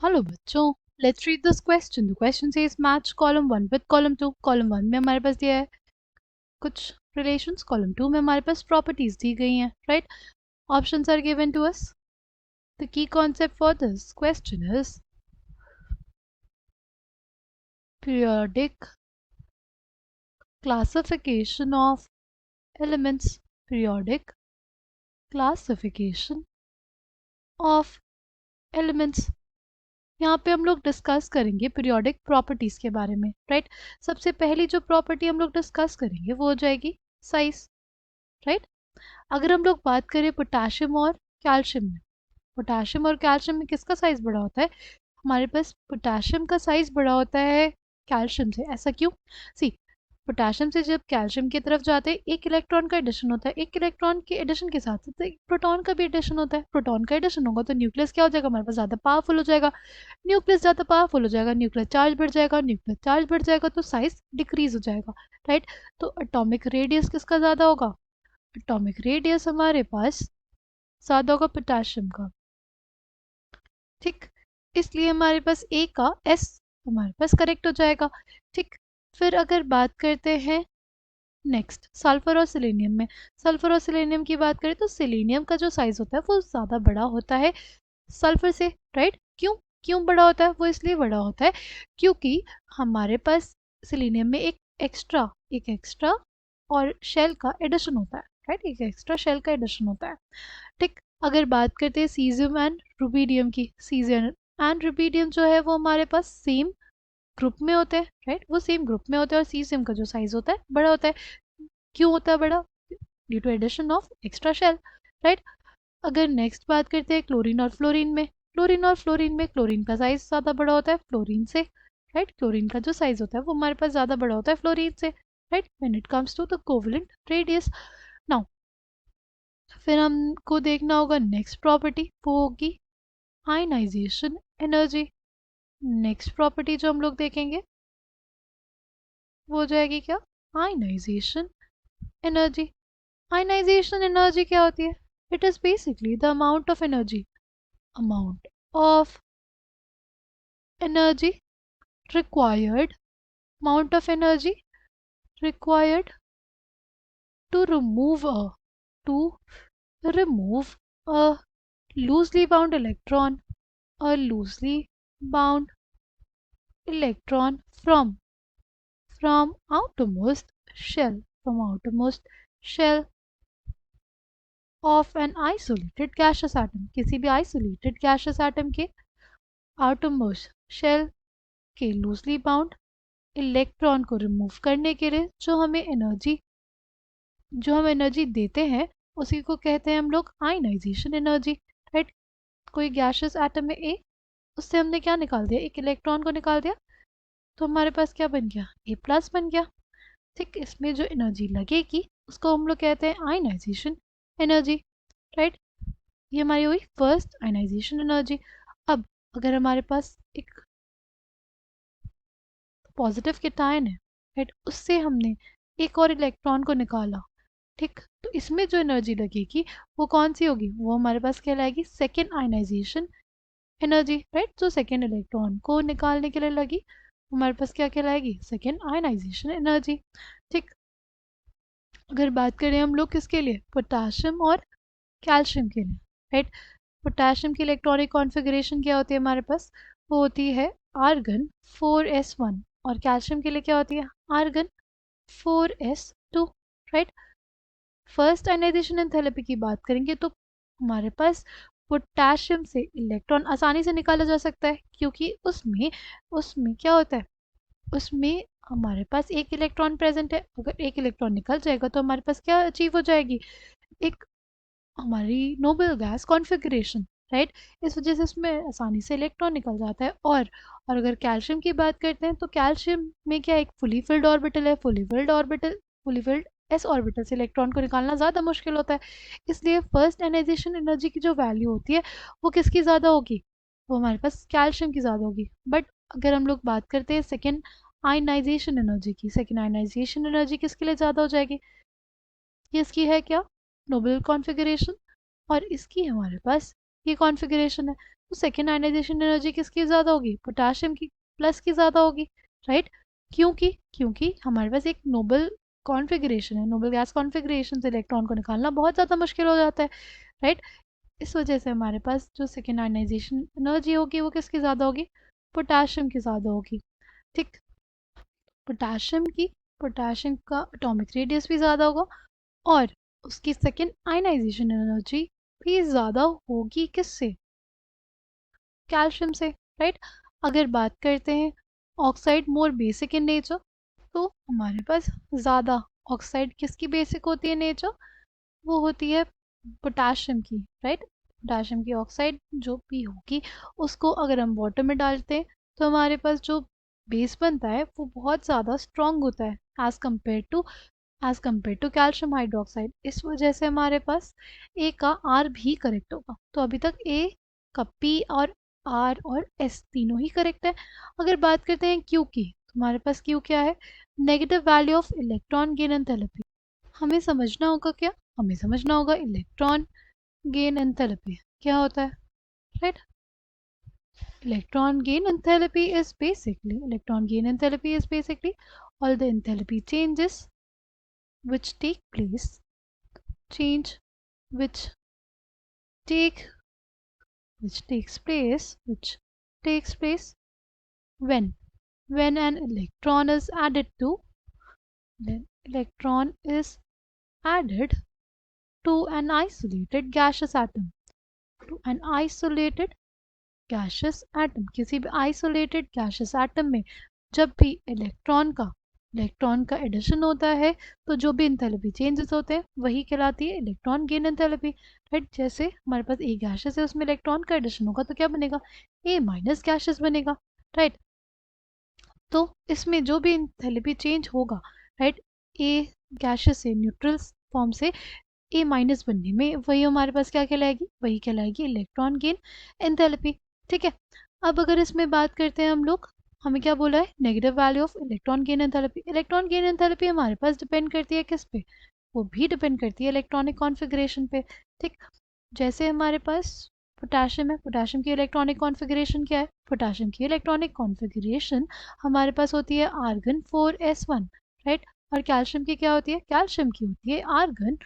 Hello बच्चों, let's read this question. The question says match column 1 with column 2। Column 1 में हमारे पास दिया है कुछ रिलेशंस, कॉलम 2 में हमारे पास प्रॉपर्टीज दी गई हैं, right? Options are given to us. The key concept for this question is periodic classification of elements. Periodic classification of elements. यहाँ पे हम लोग डिस्कस करेंगे पीरियोडिक प्रॉपर्टीज के बारे में, राइट? सबसे पहली जो प्रॉपर्टी हम लोग डिस्कस करेंगे वो हो जाएगी साइज, राइट? अगर हम लोग बात करें पोटाशियम और कैल्शियम में, पोटाशियम और कैल्शियम में किसका साइज बड़ा होता है? हमारे पास पोटाशियम का साइज बड़ा होता है कैल्शियम से। ऐसा क्यों? सी, पोटाशियम से जब कैल्शियम की तरफ जाते हैं एक इलेक्ट्रॉन का एडिशन होता है, एक इलेक्ट्रॉन के एडिशन के साथ साथ एक प्रोटॉन का भी एडिशन होता है। प्रोटॉन का एडिशन होगा तो न्यूक्लियस क्या हो जाएगा? हमारे पास ज़्यादा पावरफुल हो जाएगा। न्यूक्लियस ज़्यादा पावरफुल हो जाएगा, न्यूक्लियर चार्ज बढ़ जाएगा, न्यूक्लियर चार्ज बढ़ जाएगा तो साइज डिक्रीज हो जाएगा, राइट? तो एटॉमिक रेडियस किसका ज़्यादा होगा? एटॉमिक रेडियस हमारे पास ज़्यादा होगा पोटाशियम का, ठीक? इसलिए हमारे पास ए का एस हमारे पास करेक्ट हो जाएगा, ठीक? फिर अगर बात करते हैं नेक्स्ट सल्फर और सिलेनियम में, सल्फर और सिलेनियम की बात करें तो सिलेनियम का जो साइज होता है वो ज़्यादा बड़ा होता है सल्फर से, राइट? क्यों? क्यों बड़ा होता है? वो इसलिए बड़ा होता है क्योंकि हमारे पास सिलेनियम में एक एक्स्ट्रा और शेल का एडिशन होता है, राइट? एक एक्स्ट्रा शेल का एडिशन होता है, ठीक? अगर बात करते हैं सीजियम एंड रुबीडियम की, सीजियम एंड रुबीडियम जो है वो हमारे पास सेम ग्रुप में होते हैं, राइट? वो सेम ग्रुप में होते हैं और सीजियम का जो साइज होता है बड़ा होता है। क्यों होता है बड़ा? Due to addition of extra shell, right? अगर नेक्स्ट बात करते हैं क्लोरीन और फ्लोरीन में, क्लोरीन और फ्लोरीन में क्लोरीन का साइज ज़्यादा बड़ा होता है फ्लोरीन से, राइट? क्लोरीन का जो साइज होता है वो हमारे पास ज़्यादा बड़ा होता है फ्लोरीन से, right? When it comes to the covalent radius. Now फिर हमको देखना होगा नेक्स्ट प्रॉपर्टी, वो होगी आयनाइजेशन एनर्जी। नेक्स्ट प्रॉपर्टी जो हम लोग देखेंगे वो हो जाएगी क्या? Ionization energy. आयनाइजेशन एनर्जी क्या होती है? It is basically the amount of energy required amount of energy required to remove a loosely bound electron, a loosely bound electron from outermost shell of an isolated gaseous atom। किसी भी isolated gaseous atom के outermost shell के loosely bound electron को remove करने के लिए जो हम एनर्जी देते हैं उसी को कहते हैं हम लोग आयनाइजेशन एनर्जी, राइट? कोई गैशियस एटम है ए, उससे हमने क्या निकाल दिया? एक इलेक्ट्रॉन को निकाल दिया, तो हमारे पास क्या बन गया? ए प्लस बन गया, ठीक? इसमें जो एनर्जी लगेगी उसको हम लोग कहते हैं आयनाइजेशन एनर्जी, राइट? ये हमारी हुई फर्स्ट आयनाइजेशन एनर्जी। अब अगर हमारे पास एक पॉजिटिव केटायन है, राइट, उससे हमने एक और इलेक्ट्रॉन को निकाला, ठीक? तो इसमें जो एनर्जी लगेगी वो कौन सी होगी? वो हमारे पास कहलाएगी सेकेंड आयनाइजेशन एनर्जी, राइट? जो सेकेंड इलेक्ट्रॉन को निकालने के लिए लगी हमारे पास क्या कहलाएगी? सेकेंड आयनाइजेशन एनर्जी, ठीक? अगर बात करें हम लोग किसके लिए? पोटाशियम और कैल्शियम के लिए, राइट? पोटाशियम की इलेक्ट्रॉनिक कॉन्फ़िगरेशन क्या होती है हमारे पास? वो होती है आर्गन 4s1 और कैल्शियम के लिए क्या होती है? Argon 4s2, right? First ionization enthalpy की बात करेंगे तो हमारे पास पोटेशियम से इलेक्ट्रॉन आसानी से निकाला जा सकता है क्योंकि उसमें उसमें क्या होता है? उसमें हमारे पास एक इलेक्ट्रॉन प्रेजेंट है। अगर एक इलेक्ट्रॉन निकल जाएगा तो हमारे पास क्या अचीव हो जाएगी? एक हमारी नोबल गैस कॉन्फ़िगरेशन, राइट? इस वजह से उसमें आसानी से इलेक्ट्रॉन निकल जाता है। और अगर कैल्शियम की बात करते हैं तो कैल्शियम में क्या एक फुली फिल्ड ऑर्बिटल है, फुली फिल्ड एस ऑर्बिटल से इलेक्ट्रॉन को निकालना ज़्यादा मुश्किल होता है। इसलिए फर्स्ट आयनाइजेशन एनर्जी की जो वैल्यू होती है वो किसकी ज़्यादा होगी? वो हमारे पास कैल्शियम की ज़्यादा होगी। बट अगर हम लोग बात करते हैं सेकेंड आयनाइजेशन एनर्जी की, सेकेंड आयनाइजेशन एनर्जी किसके लिए ज़्यादा हो जाएगी? ये इसकी है क्या? नोबल कॉन्फ़िगरेशन, और इसकी हमारे पास ये कॉन्फ़िगरेशन है। तो सेकेंड आयनाइजेशन एनर्जी किसकी ज़्यादा होगी, पोटाशियम की प्लस की ज़्यादा होगी, राइट। क्योंकि क्योंकि हमारे पास एक नोबल कॉन्फ़िगरेशन है, नोबल गैस कॉन्फ़िगरेशन से इलेक्ट्रॉन को निकालना बहुत ज़्यादा मुश्किल हो जाता है, राइट। इस वजह से हमारे पास जो सेकेंड आयनाइजेशन एनर्जी होगी वो किसकी ज़्यादा होगी, पोटाशियम की ज़्यादा होगी, ठीक। पोटाशियम का एटॉमिक रेडियस भी ज़्यादा होगा और उसकी सेकेंड आयनाइजेशन एनर्जी भी ज़्यादा होगी किससे, कैल्शियम से, राइट। अगर बात करते हैं oxide more basic in nature, तो हमारे पास ज़्यादा ऑक्साइड किसकी बेसिक होती है नेचर, वो होती है पोटाशियम की, राइट। पोटाशियम की ऑक्साइड जो भी होगी उसको अगर हम वाटर में डालते हैं तो हमारे पास जो बेस बनता है वो बहुत ज़्यादा स्ट्रॉन्ग होता है as compare to calcium hydroxide. इस वजह से हमारे पास ए का आर भी करेक्ट होगा। तो अभी तक ए का पी और आर और एस तीनों ही करेक्ट है। अगर बात करते हैं क्यू की, तो हमारे पास क्यू क्या है, negative value of electron gain enthalpy. हमें समझना होगा क्या, हमें समझना होगा इलेक्ट्रॉन गेन एंथैल्पी क्या होता है, right. electron gain enthalpy is basically all the enthalpy changes which take place change which take which takes place when an electron is added to electron is added to an isolated gaseous atom, to an isolated gaseous atom, किसी भी isolated gaseous atom में जब भी electron का addition होता है तो जो भी एंथैल्पी चेंजेस होते हैं वही कहलाती है इलेक्ट्रॉन गेन एंथैल्पी, राइट। जैसे हमारे पास ए गैशियस है उसमें इलेक्ट्रॉन का एडिशन होगा तो क्या बनेगा, ए माइनस गैशियस बनेगा, राइट। तो इसमें जो भी एंथैल्पी चेंज होगा, राइट, ए गैशियस से न्यूट्रल फॉर्म से ए माइनस बनने में वही हमारे पास क्या कहलाएगी, वही कहलाएगी इलेक्ट्रॉन गेन एंथैल्पी, ठीक है। अब अगर इसमें बात करते हैं हम लोग, हमें क्या बोला है, negative value of electron gain enthalpy. Electron gain enthalpy हमारे पास डिपेंड करती है किस पे, वो भी डिपेंड करती है इलेक्ट्रॉनिक कॉन्फ़िगरेशन पे, ठीक। जैसे हमारे पास पोटाशियम है, पोटाशियम की इलेक्ट्रॉनिक कॉन्फ़िगरेशन क्या है, पोटाशियम की इलेक्ट्रॉनिक कॉन्फ़िगरेशन हमारे पास होती है आर्गन 4s1, राइट। और कैल्शियम की क्या होती है, कैल्शियम की होती है आर्गन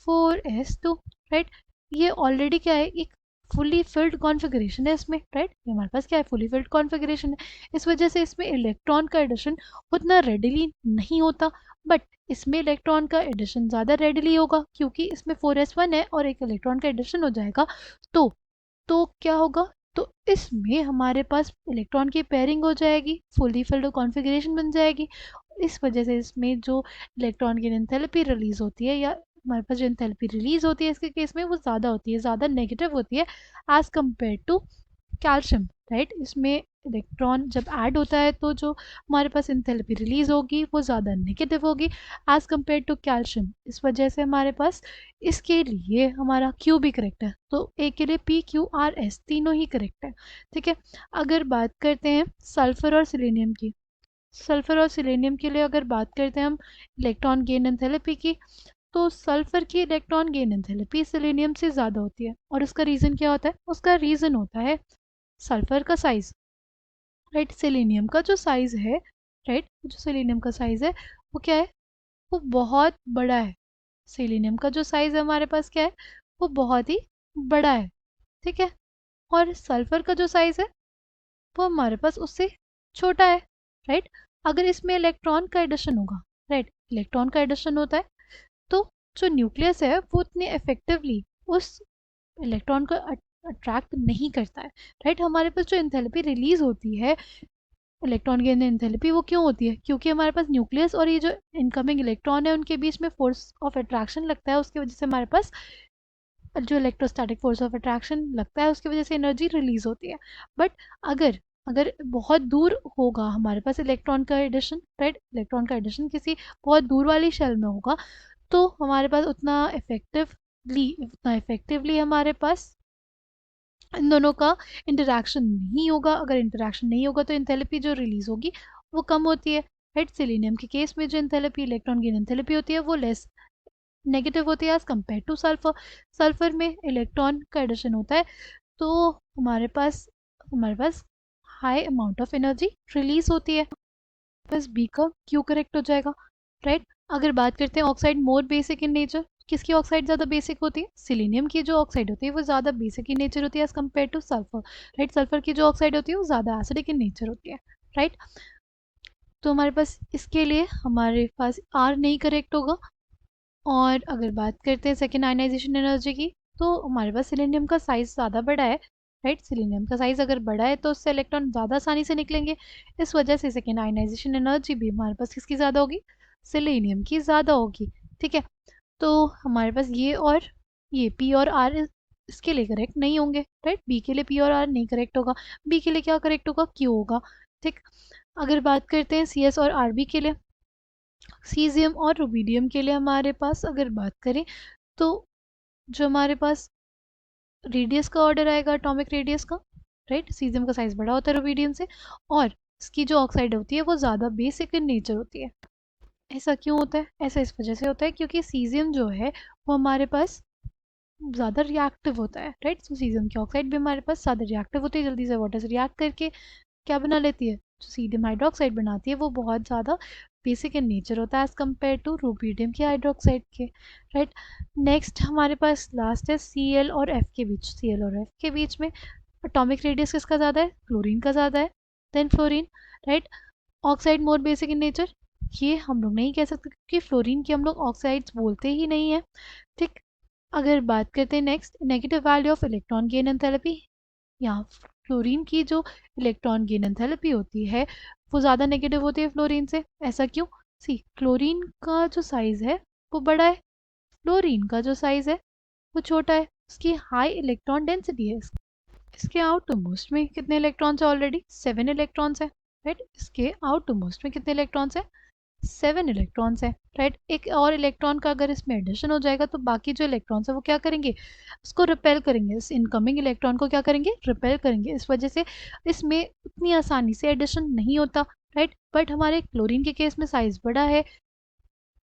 4s2, राइट। ये ऑलरेडी क्या है, एक फुली फिल्ड कॉन्फ़िगरेशन है इसमें, राइट। ये हमारे पास क्या है, फुली फिल्ड कॉन्फ़िगरेशन है। इस वजह से इसमें इलेक्ट्रॉन का एडिशन उतना रेडिली नहीं होता, बट इसमें इलेक्ट्रॉन का एडिशन ज़्यादा रेडिली होगा क्योंकि इसमें 4s1 है और एक इलेक्ट्रॉन का एडिशन हो जाएगा तो क्या होगा, तो इसमें हमारे पास इलेक्ट्रॉन की पेयरिंग हो जाएगी, फुली फिल्ड कॉन्फ़िगरेशन बन जाएगी। इस वजह से इसमें जो इलेक्ट्रॉन की एंथैल्पी रिलीज होती है या हमारे पास जो एंथैल्पी रिलीज होती है इसके केस में वो ज़्यादा होती है, ज़्यादा नेगेटिव होती है as compare to calcium, right. इसमें इलेक्ट्रॉन जब ऐड होता है तो जो हमारे पास एंथैल्पी रिलीज होगी वो ज़्यादा नेगेटिव होगी एज कम्पेयर टू कैल्शियम। इस वजह से हमारे पास इसके लिए हमारा क्यू भी करेक्ट है, तो ए के लिए पी क्यू आर एस तीनों ही करेक्ट है, ठीक है। अगर बात करते हैं सल्फर और सिलेनियम की, सल्फर और सिलेनियम के लिए अगर बात करते हैं हम इलेक्ट्रॉन गेन एंथैल्पी की, तो सल्फर की इलेक्ट्रॉन गेन एंथैल्पी सिलेनियम से ज़्यादा होती है और उसका रीज़न क्या होता है, उसका रीज़न होता है सल्फर का साइज़, राइट। सिलेनियम का जो साइज़ है, राइट, जो सिलेनियम का साइज़ है वो क्या है, वो बहुत बड़ा है। सिलेनियम का जो साइज़ है हमारे पास क्या है, वो बहुत ही बड़ा है, ठीक है। और सल्फर का जो साइज़ है वो हमारे पास उससे छोटा है, राइट। अगर इसमें इलेक्ट्रॉन का एडिशन होगा, राइट, इलेक्ट्रॉन का एडिशन होता है तो जो न्यूक्लियस है वो उतने इफेक्टिवली उस इलेक्ट्रॉन को अट्रैक्ट नहीं करता है, राइट। हमारे पास जो एंथैल्पी रिलीज होती है इलेक्ट्रॉन की एंथैल्पी वो क्यों होती है, क्योंकि हमारे पास न्यूक्लियस और ये जो इनकमिंग इलेक्ट्रॉन है उनके बीच में फोर्स ऑफ अट्रैक्शन लगता है, उसकी वजह से हमारे पास जो इलेक्ट्रोस्टैटिक फोर्स ऑफ अट्रैक्शन लगता है उसकी वजह से एनर्जी रिलीज होती है। बट अगर अगर बहुत दूर होगा हमारे पास इलेक्ट्रॉन का एडिशन, राइट, इलेक्ट्रॉन का एडिशन किसी बहुत दूर वाली शेल में होगा तो हमारे पास उतना इफेक्टिवली हमारे पास इन दोनों का इंटरेक्शन नहीं होगा। अगर इंटरेक्शन नहीं होगा तो एंथैल्पी जो रिलीज होगी वो कम होती है, राइट। सिलेनियम के केस में जो एंथैल्पी इलेक्ट्रॉन गेन एंथैल्पी होती है वो लेस नेगेटिव होती है as compare to sulphur. Sulphur में इलेक्ट्रॉन का एडिशन होता है तो हमारे पास high amount of energy release होती है, बस बी का क्यू करेक्ट हो जाएगा, राइट। अगर बात करते हैं oxide more basic in nature, किसकी ऑक्साइड ज़्यादा बेसिक होती है? सिलीनियम की जो ऑक्साइड होती है वो ज़्यादा बेसिक इन नेचर होती है as compare to sulphur, right. Sulphur की जो ऑक्साइड होती है वो ज़्यादा एसिडिक इन नेचर होती है, राइट। तो हमारे पास इसके लिए हमारे पास आर नहीं करेक्ट होगा। और अगर बात करते हैं सेकेंड आयनाइजेशन एनर्जी की, तो हमारे पास सिलीनियम का साइज़ ज़्यादा बड़ा है, राइट। सिलीनियम का साइज़ अगर बड़ा है तो उससे इलेक्ट्रॉन ज़्यादा आसानी से निकलेंगे, इस वजह से सेकेंड आयनाइजेशन एनर्जी भी हमारे पास किसकी ज़्यादा होगी? सिलीनियम की ज़्यादा होगी, ठीक है। तो हमारे पास ये और ये पी और आर इसके लिए करेक्ट नहीं होंगे, राइट। बी के लिए पी और आर नहीं करेक्ट होगा, बी के लिए क्या करेक्ट होगा? क्यू होगा, ठीक। अगर बात करते हैं सी एस और आर बी के लिए, सीजियम और रुबीडियम के लिए हमारे पास अगर बात करें तो जो हमारे पास रेडियस का ऑर्डर आएगा एटॉमिक रेडियस का, राइट। सीजियम का साइज बड़ा होता है रुबीडियम से, और इसकी जो ऑक्साइड होती है वो ज़्यादा बेसिक इन नेचर होती है। ऐसा क्यों होता है? ऐसा इस वजह से होता है क्योंकि सीजियम जो है वो हमारे पास ज़्यादा रिएक्टिव होता है, राइट। तो सीजियम की ऑक्साइड भी हमारे पास ज़्यादा रिएक्टिव होती है, जल्दी से वाटर से रिएक्ट करके क्या बना लेती है? जो सोडियम हाइड्रोक्साइड बनाती है वो बहुत ज़्यादा बेसिक इन नेचर होता है एज़ कम्पेयर टू रुबीडियम की हाइड्रोक्साइड के, राइट। नेक्स्ट हमारे पास लास्ट है सी एल और एफ के बीच। सी एल और एफ के बीच में एटॉमिक रेडियस किसका ज़्यादा है? क्लोरीन का ज़्यादा है than fluorine, right. Oxide more basic in nature, ये हम लोग नहीं कह सकते क्योंकि फ्लोरीन की हम लोग ऑक्साइड्स बोलते ही नहीं है, ठीक। अगर बात करते हैं next negative value of electron gain enthalpy, यहाँ फ्लोरीन की जो इलेक्ट्रॉन गेन एंथैल्पी होती है वो ज़्यादा नेगेटिव होती है फ्लोरीन से। ऐसा क्यों? सी क्लोरीन का जो साइज़ है वो बड़ा है, फ्लोरीन का जो साइज़ है वो छोटा है, उसकी हाई इलेक्ट्रॉन डेंसिटी है। इसके आउट मोस्ट में कितने इलेक्ट्रॉन्स है? ऑलरेडी 7 इलेक्ट्रॉन्स है, राइट। इसके आउट मोस्ट में कितने इलेक्ट्रॉन्स है? 7 इलेक्ट्रॉन्स है, राइट। एक और इलेक्ट्रॉन का अगर इसमें एडिशन हो जाएगा तो बाकी जो इलेक्ट्रॉन्स है वो क्या करेंगे? उसको रिपेल करेंगे, इस इनकमिंग इलेक्ट्रॉन को क्या करेंगे? रिपेल करेंगे। इस वजह से इसमें उतनी आसानी से एडिशन नहीं होता, राइट। बट हमारे क्लोरीन के केस में साइज बड़ा है,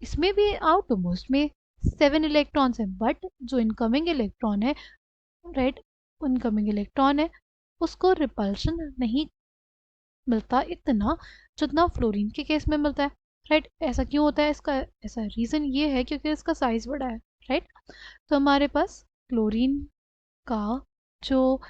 इसमें भी आउट मोस्ट में 7 इलेक्ट्रॉन्स है, बट जो इनकमिंग इलेक्ट्रॉन है, राइट, इनकमिंग इलेक्ट्रॉन है उसको रिपल्शन नहीं मिलता इतना जितना फ्लोरीन के केस में मिलता है, राइट। ऐसा क्यों होता है? इसका ऐसा रीज़न ये है क्योंकि इसका साइज़ बड़ा है, राइट। तो हमारे पास क्लोरीन का जो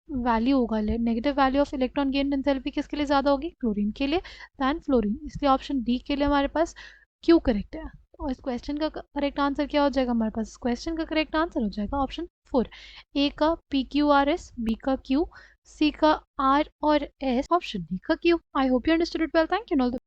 वैल्यू होगा, negative value of electron gain enthalpy किसके लिए ज़्यादा होगी? क्लोरीन के लिए दैन फ्लोरीन, इसलिए ऑप्शन डी के लिए हमारे पास क्यू करेक्ट है। और इस क्वेश्चन का करेक्ट आंसर क्या हो जाएगा? हमारे पास इस क्वेश्चन का करेक्ट आंसर हो जाएगा ऑप्शन 4, ए का P Q R S, B का क्यू, सी का आर और एस, ऑप्शन डी का Q. I hope you understood it well, thank you.